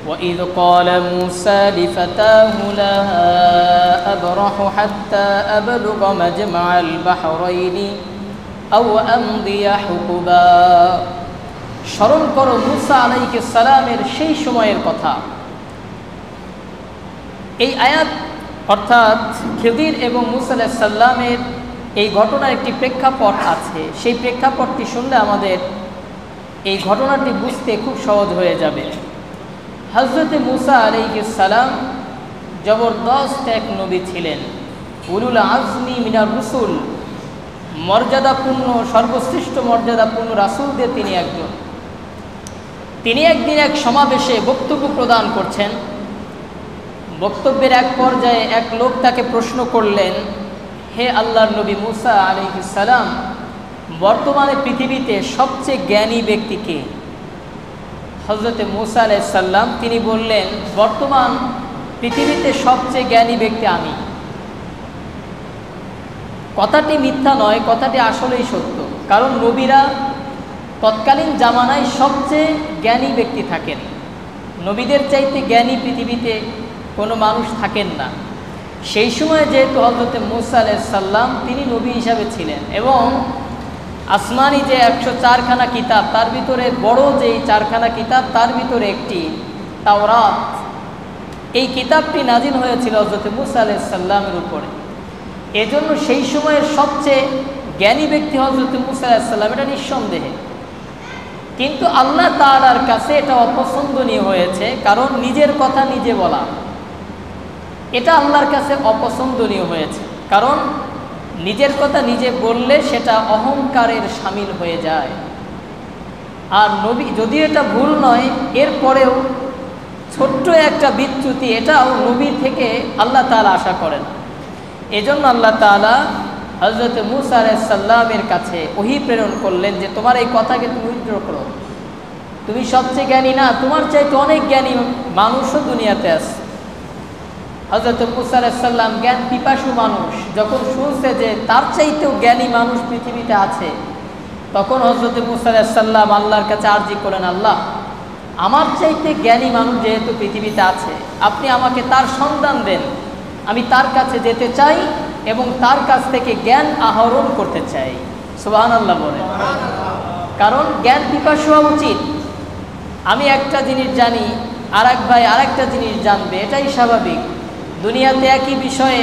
وإذ قال موسى لفتاه لا أبرح حتى أبلغ مجمع البحرين أو أمضي حقبا। স্মরণ করো মুসা আলাইহিস সালামের সেই সময়ের কথা। এই আয়াত অর্থাৎ খিদির এবং মুসা আলাইহিস সালামের এই ঘটনার একটি প্রেক্ষাপট আছে। সেই প্রেক্ষাপটটি শুনলে আমাদের এই ঘটনাটি বুঝতে খুব সহজ হয়ে যাবে। হযরতে মুসা আলাইহিস সালাম জবরদস্ত এক নবী ছিলেন, উলুল আজমি মিনার রুসুল, মর্যাদাপূর্ণ সর্বশ্রেষ্ঠ মর্যাদাপূর্ণ রাসূলদের তিনি একজন। তিনি একদিন এক সমাবেশে বক্তব্য প্রদান করছেন। বক্তব্যের এক পর্যায়ে এক লোক তাকে প্রশ্ন করলেন, হে আল্লাহর নবী মুসা আলাইহিস সালাম, বর্তমানে পৃথিবীতে সবচেয়ে জ্ঞানী ব্যক্তি কে? হযরতে মুসা আলাইহিস সালাম তিনি বললেন, বর্তমান পৃথিবীতে সবচেয়ে জ্ঞানী ব্যক্তি আমি। কথাটি মিথ্যা নয়, কথাটি আসলেই সত্য। কারণ নবীরা তৎকালীন জামানায় সবচেয়ে জ্ঞানী ব্যক্তি থাকেন। নবীদের চাইতে জ্ঞানী পৃথিবীতে কোনো মানুষ থাকেন না। সেই সময় যেহেতু হযরতে মুসা আলাইহিস সালাম তিনি নবী হিসাবে ছিলেন এবং আসমানি যে 104খানা কিতাব তার ভিতরে বড় যেই 4খানা কিতাব তার ভিতরে একটি তাওরাত, এই কিতাবটি নাজিল হয়েছিল হযরতে মুসা আলাইহিস সালামের উপরে। এজন্য সেই সময়ের সবচেয়ে জ্ঞানী ব্যক্তি হযরতে মুসা আলাইহিস সালাম, এটা নিঃসন্দেহে। কিন্তু আল্লাহ তাআলার কাছে এটা অপছন্দনীয় হয়েছে, কারণ নিজের কথা নিজে বলা এটা আল্লাহর কাছে অপছন্দনীয় হয়েছে। কারণ নিজের কথা নিজে বললে সেটা অহংকারের শামিল হয়ে যায়। আর নবী যদিও এটা ভুল নয়, এরপরেও ছোট্ট একটা বিচ্যুতি, এটাও নবী থেকে আল্লাহ তাআলা আশা করেন। এজন্য আল্লাহ তাআলা হযরত মুসা আলাইহিস সালামের কাছে ওহী প্রেরণ করলেন যে তোমার এই কথাকে তুমি উইথড্র করো। তুমি সবচেয়ে জ্ঞানী না, তোমার চাইতে অনেক জ্ঞানী মানুষও দুনিয়াতে আছে। হযরত মুসা আলাইহিস সালাম জ্ঞান পিপাসু মানুষ, যখন শুনছে যে তার চাইতেও জ্ঞানী মানুষ পৃথিবীতে আছে, তখন হযরত মুসা আলাইহিস সালাম আল্লাহর কাছে আরজি করেন, আল্লাহ আমার চাইতে জ্ঞানী মানুষ যেহেতু পৃথিবীতে আছে, আপনি আমাকে তার সন্ধান দেন। আমি তার কাছে যেতে চাই এবং তার কাছ থেকে জ্ঞান আহরণ করতে চাই। সুবহানাল্লাহ বলে। কারণ জ্ঞান পিপাসু হওয়া উচিত। আমি একটা জিনিস জানি, আর এক ভাই আরেকটা জিনিস জানবে, এটাই স্বাভাবিক। দুনিয়াতে একই বিষয়ে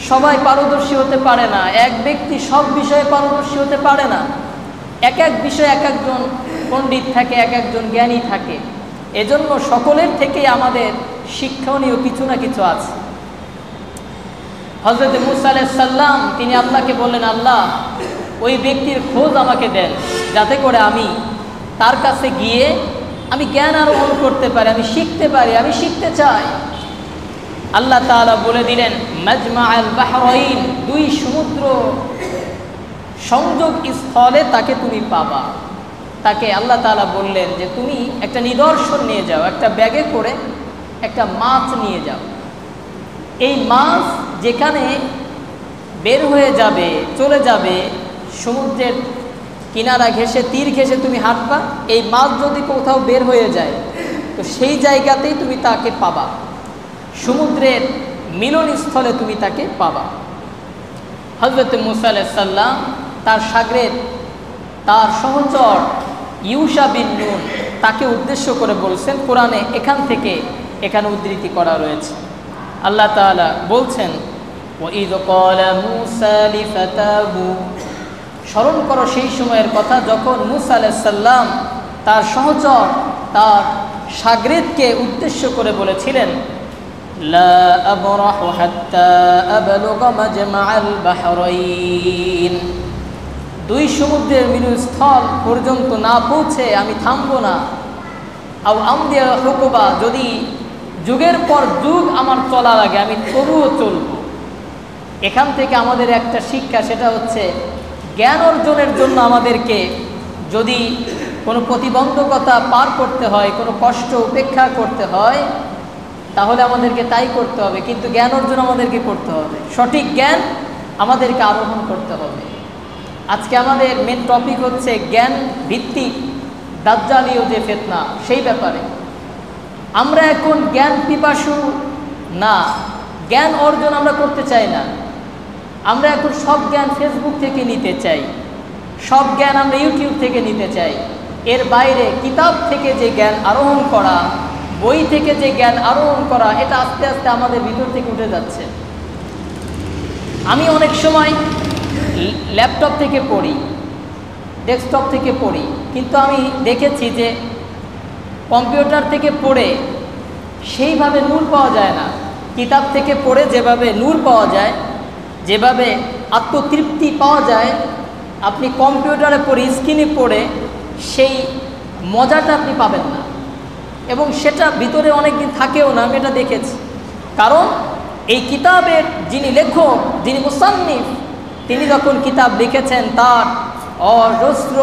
সবাই পারদর্শী হতে পারে না, এক ব্যক্তি সব বিষয়ে পারদর্শী হতে পারে না। এক এক বিষয়ে এক একজন পণ্ডিত থাকে, এক একজন জ্ঞানী থাকে। এজন্য সকলের থেকেই আমাদের শিক্ষণীয় কিছু না কিছু আছে। হযরত মুসা আলাইহিস সালাম তিনি আল্লাহকে বললেন, আল্লাহ ওই ব্যক্তির খোঁজ আমাকে দেন, যাতে করে আমি তার কাছে গিয়ে আমি জ্ঞান আরোহণ করতে পারি, আমি শিখতে পারি, আমি শিখতে চাই। আল্লাহ তাআলা বলে দিলেন, মাজমাআল বাহরাইন, দুই সমুদ্র সংযোগ স্থলে তাকে তুমি পাবা। তাকে আল্লাহ তাআলা বললেন যে তুমি একটা নিদর্শন নিয়ে যাও, একটা ব্যাগে করে একটা মাছ নিয়ে যাও। এই মাছ যেখানে বের হয়ে যাবে, চলে যাবে, সমুদ্রের কিনারা ঘেঁষে তীর ঘেঁষে তুমি হাঁটবা, এই মাছ যদি কোথাও বের হয়ে যায় তো সেই জায়গাতেই তুমি তাকে পাবা, সমুদ্রের মিলনস্থলে তুমি তাকে পাবা। হযরত মুসা আলাইহিস সালাম তার শাগরেদ, তার সহচর ইউশা বিন নুন তাকে উদ্দেশ্য করে বলছেন, কোরআনে এখান থেকে এখানে উদ্ধৃতি করা রয়েছে। আল্লাহ তাআলা বলছেন, ওয়াইয ক্বালা মূসা লিফাতাহু, স্মরণ করো সেই সময়ের কথা যখন মূসা আলাইহিস সালাম তার সহচর, তার শাগরেদকে উদ্দেশ্য করে বলেছিলেন, লা আবরাহু হাত্তা আবলুগা মাজমাআল বাহরাইন, দুই সমুদ্রের মিলনস্থল পর্যন্ত না পৌঁছে আমি থামবো না। আও আমদিয়া হুকুবা, যদি যুগের পর যুগ আমার চলা লাগে আমি তবুও চলব। এখান থেকে আমাদের একটা শিক্ষা, সেটা হচ্ছে জ্ঞান অর্জনের জন্য আমাদেরকে যদি কোনো প্রতিবন্ধকতা পার করতে হয়, কোনো কষ্ট উপেক্ষা করতে হয়, তাহলে আমাদেরকে তাই করতে হবে। কিন্তু জ্ঞান অর্জন আমাদেরকে করতে হবে, সঠিক জ্ঞান আমাদেরকে আরোহণ করতে হবে। আজকে আমাদের মেন টপিক হচ্ছে জ্ঞান ভিত্তিক দাজ্জালীয় যে ফিতনা, সেই ব্যাপারে। আমরা এখন জ্ঞান পিপাসু না, জ্ঞান অর্জন আমরা করতে চাই না। আমরা এখন সব জ্ঞান ফেসবুক থেকে নিতে চাই, সব জ্ঞান আমরা ইউটিউব থেকে নিতে চাই। এর বাইরে কিতাব থেকে যে জ্ঞান আরোহণ করা, বই থেকে যে জ্ঞান আরোহণ করা, এটা আস্তে আস্তে আমাদের ভিতর থেকে উঠে যাচ্ছে। আমি অনেক সময় ল্যাপটপ থেকে পড়ি, ডেস্কটপ থেকে পড়ি, কিন্তু আমি দেখেছি যে কম্পিউটার থেকে পড়ে সেইভাবে নূর পাওয়া যায় না। কিতাব থেকে পড়ে যেভাবে নূর পাওয়া যায়, যেভাবে আত্মতৃপ্তি পাওয়া যায়, আপনি কম্পিউটারে পড়ে স্ক্রিনে পড়ে সেই মজাটা আপনি পাবেন না, এবং সেটা ভিতরে অনেক দিন থাকেও না। আমি এটা দেখেছি। কারণ এই কিতাবের যিনি লেখক, যিনি মুসান্নিফ, তিনি যখন কিতাব লিখেছেন তার অজস্র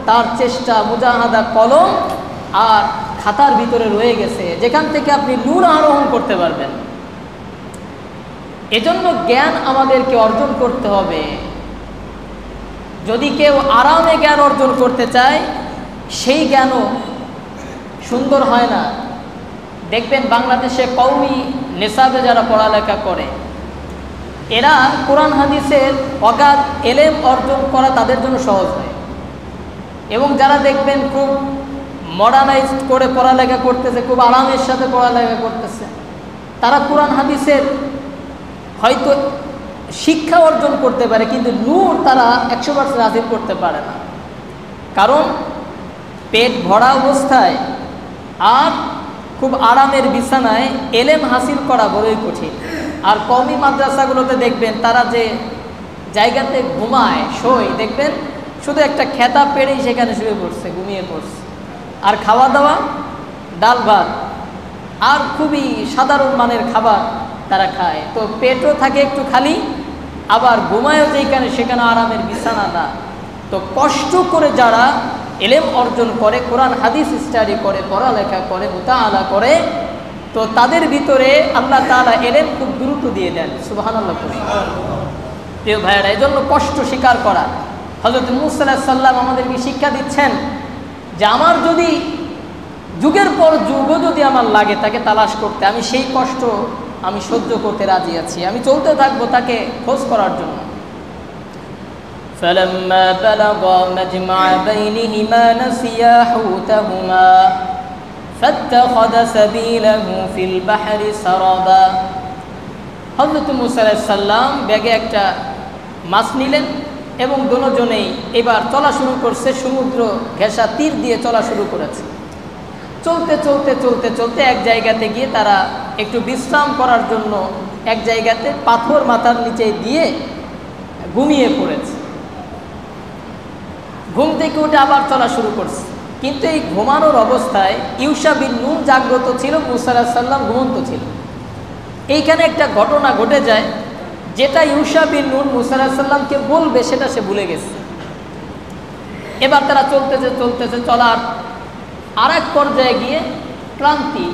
তার চেষ্টা, মুজাহাদা, কলম আর খাতার ভিতরে রয়ে গেছে, যেখান থেকে আপনি নূর আরোহণ করতে পারবেন। এজন্য জ্ঞান আমাদেরকে অর্জন করতে হবে। যদি কেউ আরামে জ্ঞান অর্জন করতে চায়, সেই জ্ঞানও সুন্দর হয় না। দেখবেন বাংলাদেশে কওমি নেশাবে যারা পড়ালেখা করে, এরা কোরআন হাদিসের অগাধ এলেম অর্জন করা তাদের জন্য সহজ হয়। এবং যারা দেখবেন খুব মডার্নাইজড করে পড়ালেখা করতেছে, খুব আরামের সাথে পড়ালেখা করতেছে, তারা কোরআন হাদিসের হয়তো শিক্ষা অর্জন করতে পারে, কিন্তু নূর তারা 100% হাসিল করতে পারে না। কারণ পেট ভরা অবস্থায় আর খুব আরামের বিছানায় এলেম হাসিল করা বড়ই কঠিন। আর কওমি মাদ্রাসাগুলোতে দেখবেন তারা যে জায়গাতে ঘুমায়, শোয়, দেখবেন শুধু একটা খেতা পেড়েই সেখানে শুয়ে পড়ছে, ঘুমিয়ে পড়ছে। আর খাওয়া দাওয়া ডাল ভাত আর খুবই সাধারণ মানের খাবার তারা খায়, তো পেটও থাকে একটু খালি, আবার ঘুমায়ও যেখানে সেখানে আরামের বিছানা না। তো কষ্ট করে যারা এলেম অর্জন করে, কোরআন হাদিস স্টাডি করে, পড়ালেখা করে, মুতাআলা করে, তো তাদের ভিতরে আল্লাহ তাআলা এলেম খুব দ্রুত দিয়ে দেন। সুবহানাল্লাহ। প্রিয় ভাইয়েরা, এই জন্য কষ্ট স্বীকার করা। হযরত মুসা আলাইহিস সালাম আমাদেরকে শিক্ষা দিচ্ছেন যে আমার যদি যুগের পর যুগও যদি আমার লাগে তাকে তালাশ করতে, আমি সেই কষ্ট আমি সহ্য করতে রাজি আছি, আমি চলতে থাকবো তাকে খোঁজ করার জন্য। فَلَمَّا بَلَغَا مَجْمَعَ بَيْنِهِمَا نَسِيَا حُوتَهُمَا فَاتَّخَذَ سَبِيلَهُ فِي الْبَحْرِ سَرَبًا। হযরত মুসা আলাইহিস সালাম ব্যাগে একটা মাছ নিলেন এবং দুজনেই এবার চলা শুরু করছে, সমুদ্র ঘেঁষা তীর দিয়ে চলা শুরু করেছে। চলতে চলতে চলতে চলতে এক জায়গাতে গিয়ে তারা একটু বিশ্রাম করার জন্য এক জায়গাতে পাথর মাথার নিচে দিয়ে ঘুমিয়ে পড়েছে। ঘুম থেকে উঠে আবার চলা শুরু করছে, কিন্তু এই ঘুমানোর অবস্থায় ইউশা বিন নুন জাগ্রত ছিল, মুসা আলাইহিস সালাম ঘুমন্ত ছিল। এইখানে একটা ঘটনা ঘটে যায়, যেটা ইউশা বিন নুন মুসা আলাইহিস সালামকে বলবে সেটা সে ভুলে গেছে। এবার তারা চলতেছে চলতেছে, চলার আর এক পর্যায়ে গিয়ে ক্লান্তি,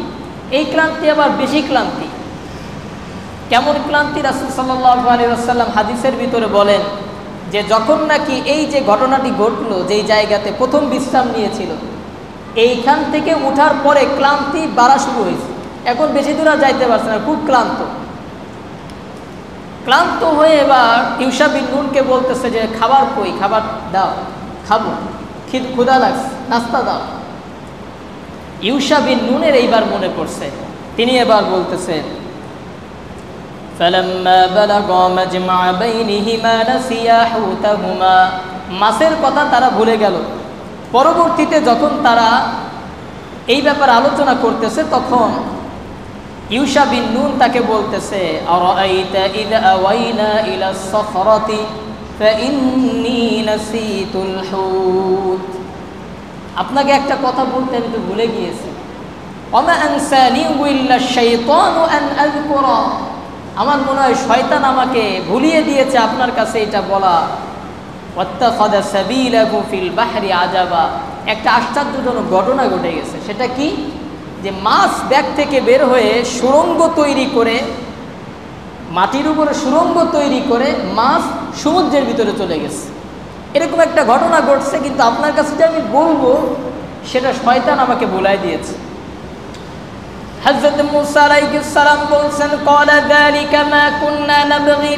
এই ক্লান্তি আবার বেশি ক্লান্তি। কেমন ক্লান্তি? রাসূল সাল্লাল্লাহু আলাইহি ওয়াসাল্লাম হাদিসের ভিতরে বলেন যে যখন নাকি এই যে ঘটনাটি ঘটলো, যেই জায়গাতে প্রথম বিশ্রাম নিয়েছিল, এইখান থেকে উঠার পরে ক্লান্তি বাড়া শুরু হয়েছে। এখন বেশি দূর আর যাইতে পারছে না, খুব ক্লান্ত হয়ে এবার ইউশা বিন নুনকে বলতেছে যে খাবার কই, খাবার দাও, খাবো, ক্ষুধা লাগছে, নাস্তা দাও। ইউশা বিন নুনের এইবার মনে পড়ছে, তিনি এবার বলতেছেন فَلَمَّا بَلَغَا مَجْمَعَ بَيْنِهِمَا نَسِيَا حُوتَهُمَا। মাছের কথা তারা ভুলে গেল। পরবর্তীতে যখন তারা এই ব্যাপারে আলোচনা করতেছে, তখন ইউশা বিন নুন তাকে বলতেছে আরাআইতা ইযা আওয়াইনা ইলা সখরাতি ফাইন্নী নাসিতুল হুত। আপনাকে একটা কথা বলতে আমি তো ভুলে গিয়েছি। ওমা আনসানিহু ইল্লা শাইতানু আন আযকুরা। আমার মনে হয় শয়তান আমাকে ভুলিয়ে দিয়েছে আপনার কাছে এটা বলা। ওয়াত্তাখাযা সাবিলাহু ফিল বাহরি আজাবা। একটা আশ্চর্যজনক ঘটনা ঘটে গেছে। সেটা কি? যে মাছ ব্যাগ থেকে বের হয়ে সুড়ঙ্গ তৈরি করে, মাটির উপরে সুড়ঙ্গ তৈরি করে মাছ সমুদ্রের ভিতরে চলে গেছে। এরকম একটা ঘটনা ঘটছে, কিন্তু আপনার কাছে যে আমি বলবো সেটা শয়তান আমাকে বলাই দিয়েছে। হযরত মূসা আলাইহিস সালাম বলছেন, ক্বালা যালিকা মা কুন্না নাবগি,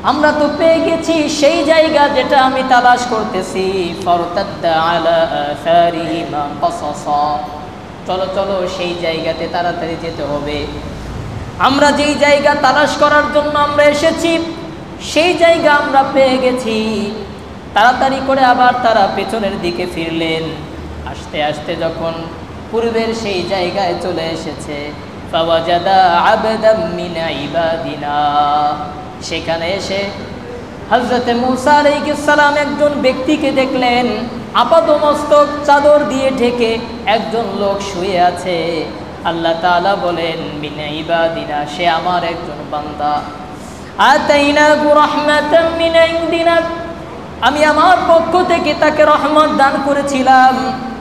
আমরা তো পেয়ে গেছি সেই জায়গা যেটা আমি তালাশ করতেছি। ফারতাদ্দা আলা আসারিহিমা কাসাসা, চলো চলো সেই জায়গাতে তাড়াতাড়ি যেতে হবে। আমরা যেই জায়গা তালাশ করার জন্য আমরা এসেছি সেই জায়গা আমরা পেয়ে গেছি। তাড়াতাড়ি করে আবার তারা পেছনের দিকে ফিরলেন। আস্তে আস্তে যখন পূর্বের সেই জায়গায় চলে এসেছে, ফাওয়াজাদা আবদাম মিন ইবাদিনা, সেখানে এসে হযরত মূসা আলাইহিস সালাম একজন ব্যক্তিকে দেখলেন, আপাদমস্তক চাদর দিয়ে ঢেকে একজন লোক শুয়ে আছে। আল্লাহ তাআলা বলেন, মিন ইবাদিনা, সে আমার একজন বান্দা। আতাইনাহু রাহমাতাম মিন ইনদিনা, আমি আমার পক্ষ থেকে তাকে রহমত দান করেছিলাম।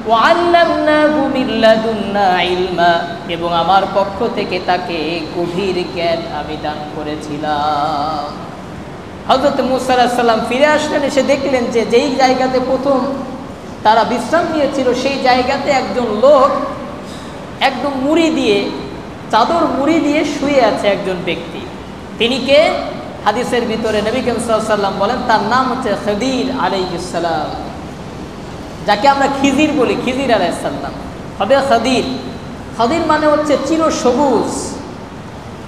ওয়া আল্লামনাহু মিন লাদুন্না ইলমা, এবং আমার পক্ষ থেকে তাকে গভীর জ্ঞান আমি দান করেছিলাম। হযরত মূসা আলাইহিস সালাম ফিরে আসলেন, এসে দেখলেন যে যেই জায়গাতে প্রথম তারা বিশ্রাম নিয়েছিল সেই জায়গাতে একজন লোক একদম মুড়ি দিয়ে, চাদর মুড়ি দিয়ে শুয়ে আছে একজন ব্যক্তি। তিনি কে? হাদিসের ভিতরে নবী করিম সাল্লাল্লাহু আলাইহি ওয়াসাল্লাম বলেন তার নাম হচ্ছে খিদির আলাইহিস সালাম, যাকে আমরা খিজির বলি, খিজির আলাইহিস সালাম হবে খিদির। খিদির মানে হচ্ছে চিরসবুজ।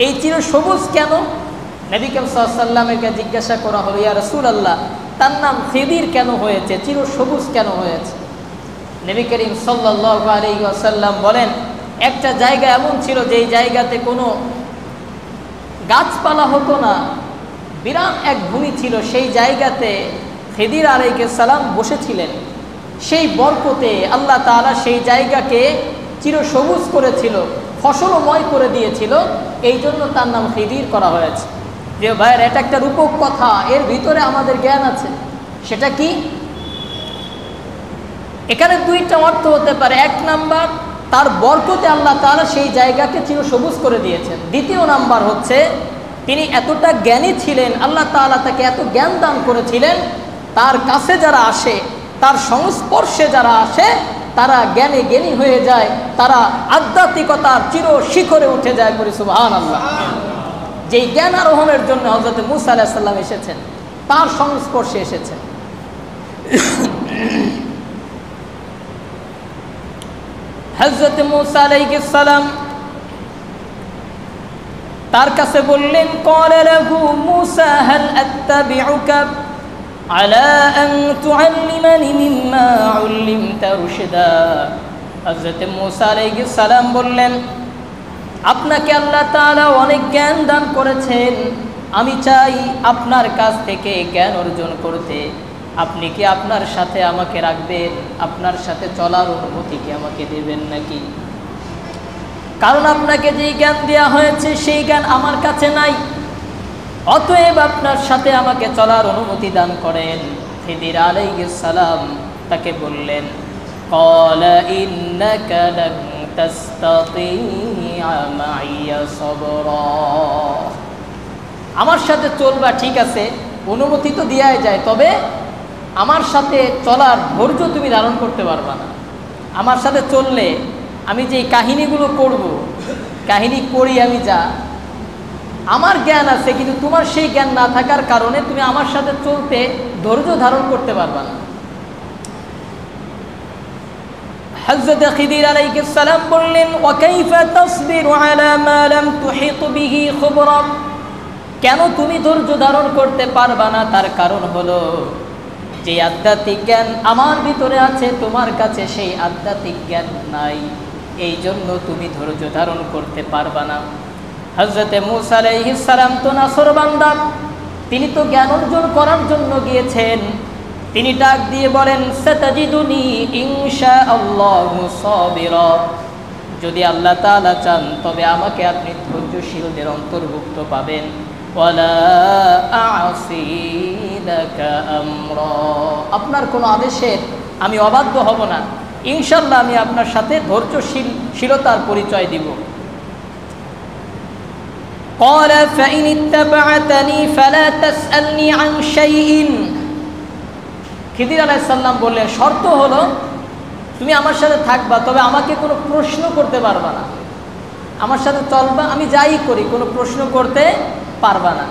এই চিরসবুজ কেন? নবী করিম সাল্লাল্লাহু আলাইহি ওয়াসাল্লামকে জিজ্ঞাসা করা হলো, ইয়া রাসূলুল্লাহ, তার নাম খিদির কেন হয়েছে, চিরসবুজ কেন হয়েছে? নবী করিম সাল্লাল্লাহু আলাইহি ওয়াসাল্লাম বলেন, একটা জায়গা এমন ছিল যেই জায়গাতে কোনো গাছপালা হতো না, বিরাট এক ভূমি ছিল। সেই জায়গাতে খিদির আলাইহিস সালাম বসেছিলেন। সেই বরকতে আল্লাহ তাআলা সেই জায়গাকে চিরসবুজ করেছিল, ফসলময় করে দিয়েছিল। এই জন্য তার নাম খিদির করা হয়েছে। যে ভাইয়ের, এটা একটা রূপক কথা, এর ভিতরে আমাদের জ্ঞান আছে। সেটা কি? এখানে দুইটা অর্থ হতে পারে। এক নাম্বার, তার বরকতে আল্লাহ তাআলা সেই জায়গাকে চিরসবুজ করে দিয়েছেন। দ্বিতীয় নাম্বার হচ্ছে, তিনি এতটা জ্ঞানী ছিলেন, আল্লাহ তাআলা তাকে এত জ্ঞান দান করেছিলেন, তার কাছে যারা আসে, তার সংস্পর্শে যারা আসে, তারা জ্ঞানে জ্ঞানী হয়ে যায়, তারা আধ্যাত্মিকতার চির শিখরে উঠে যায়। বলি সুবহানাল্লাহ। যেই জ্ঞান আরোহণের জন্য হযরত মূসা আলাইহিস সালাম এসেছেন, তার সংস্পর্শে এসেছেন। হযরত মূসা আলাইহিস সালাম তার কাছে বললেন, ক্বালা লাহু মূসা হাল আত্তাবিউকা আলা আন তুআল্লিমানি মিম্মা উল্লিমতা রুশদা। হযরত মূসা আলাইহিস সালাম বললেন, আপনাকে আল্লাহ তাআলা অনেক জ্ঞান দান করেছেন, আমি চাই আপনার কাছ থেকে জ্ঞান অর্জন করতে। আপনি কি আপনার সাথে আমাকে রাখবেন? আপনার সাথে চলার অনুমতি কি আমাকে দেবেন নাকি? কারণ আপনাকে যেই জ্ঞান দেওয়া হয়েছে সেই জ্ঞান আমার কাছে নাই, অতএব আপনার সাথে আমাকে চলার অনুমতি দান করেন। খিদির আলাইহিস সালাম তাকে বললেন, ক্বালা ইন্নাকা লান তাসতাতিআ মাইয়া সাবরা, আমার সাথে চলবা ঠিক আছে, অনুমতি তো দেওয়াই যায়, তবে আমার সাথে চলার ধৈর্য তুমি ধারণ করতে পারবা না। আমার সাথে চললে আমি যে কাহিনীগুলো করব, কাহিনী করি আমি, যা আমার জ্ঞান আছে, কিন্তু তোমার সেই জ্ঞান না থাকার কারণে তুমি আমার সাথে চলতে ধৈর্য ধারণ করতে পারবা না। হযরত খিদির আলাইহিস সালাম বললেন, ওয়া কাইফা তাসবিরু আলা মা লাম তুহিত বিহি খুবরা, কেন তুমি ধৈর্য ধারণ করতে পারবা না? তার কারণ হলো, যে আধ্যাত্মিক জ্ঞান আমার ভিতরে আছে তোমার কাছে সেই আধ্যাত্মিক জ্ঞান নাই, এই জন্য তুমি ধৈর্য ধারণ করতে পারবা না। হযরত মূসা আলাইহিস সালাম তো নাফরবান্দা, তিনি তো জ্ঞান অর্জন করার জন্য গিয়েছেন। তিনি ডাক দিয়ে বলেন, সাতাজিদুনি ইনশাআল্লাহু সাবিরা, যদি আল্লাহ তাআলা চান তবে আমাকে আপনি ধৈর্যশীলদের অন্তর্ভুক্ত পাবেন। ওয়ালা আ'সি লাকা আমরা, আপনার কোনো আদেশের আমি অবাধ্য হব না, ইনশাআল্লাহ আমি আপনার সাথে ধৈর্যশীলতার পরিচয় দিব। قال فإن اتبعتني فلا تسألني عن شيء, খিদির আলাইহিস সালাম বললেন, শর্ত হলো তুমি আমার সাথে থাকবা, তবে আমাকে কোনো প্রশ্ন করতে পারবা না। আমার সাথে চলবা, আমি যাই করি, কোনো প্রশ্ন করতে পারবা না।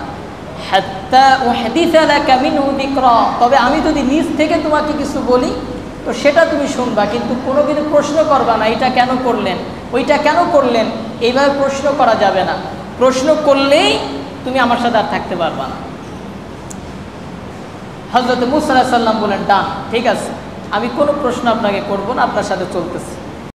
হাত্তা উহদিসা লাকা মিনহু যিকরা, তবে আমি যদি নিজ থেকে তোমাকে কিছু বলি তো সেটা তুমি শুনবা, কিন্তু কোনো কিছু প্রশ্ন করবা না, এটা কেন করলেন, ওইটা কেন করলেন, এইভাবে প্রশ্ন করা যাবে না। প্রশ্ন করলেই তুমি আমার সাথে আর থাকতে পারবা না। হযরত মূসা আলাইহিস সালাম বলেন, ডান, ঠিক আছে, আমি কোনো প্রশ্ন আপনাকে করব না, আপনার সাথে চলতেছি।